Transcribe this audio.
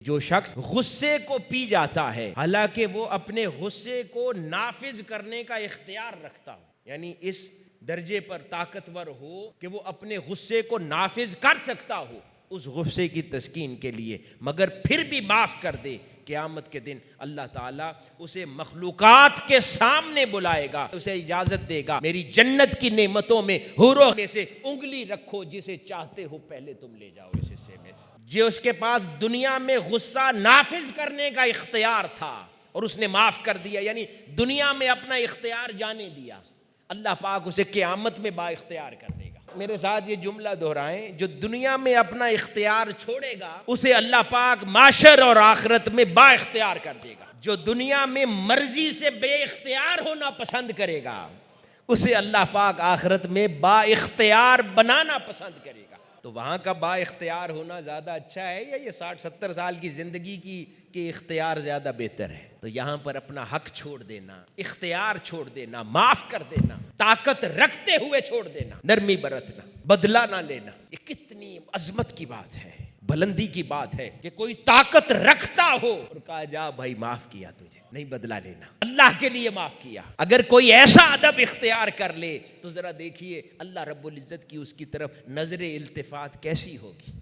جو شخص غصے کو پی جاتا ہے حالانکہ وہ اپنے غصے کو نافذ کرنے کا اختیار رکھتا ہو، یعنی اس درجے پر طاقتور ہو کہ وہ اپنے غصے کو نافذ کر سکتا ہو اس غصے کی تسکین کے لیے، مگر پھر بھی معاف کر دے، قیامت کے دن اللہ تعالیٰ اسے مخلوقات کے سامنے بلائے گا، اسے اجازت دے گا میری جنت کی نعمتوں میں حوروں میں سے انگلی رکھو، جسے چاہتے ہو پہلے تم لے جاؤ اس حصے میں سے۔ جو اس کے پاس دنیا میں غصہ نافذ کرنے کا اختیار تھا اور اس نے معاف کر دیا، یعنی دنیا میں اپنا اختیار جانے دیا، اللہ پاک اسے قیامت میں با اختیار کر دے گا۔ میرے ساتھ یہ جملہ دہرائیں، جو دنیا میں اپنا اختیار چھوڑے گا اسے اللہ پاک معاشر اور آخرت میں با اختیار کر دے گا۔ جو دنیا میں مرضی سے بے اختیار ہونا پسند کرے گا اسے اللہ پاک آخرت میں با اختیار بنانا پسند کرے گا۔ تو وہاں کا با اختیار ہونا زیادہ اچھا ہے یا یہ 60-70 سال کی زندگی کی اختیار زیادہ بہتر ہے؟ تو یہاں پر اپنا حق چھوڑ دینا، اختیار چھوڑ دینا، معاف کر دینا، طاقت رکھتے ہوئے چھوڑ دینا، نرمی برتنا، بدلہ نہ لینا، یہ کتنی عظمت کی بات ہے، بلندی کی بات ہے کہ کوئی طاقت رکھتا ہو اور کہا جا بھائی معاف کیا تجھے، نہیں بدلہ لینا، اللہ کے لیے معاف کیا۔ اگر کوئی ایسا ادب اختیار کر لے تو ذرا دیکھیے اللہ رب العزت کی اس کی طرف نظر التفات کیسی ہوگی۔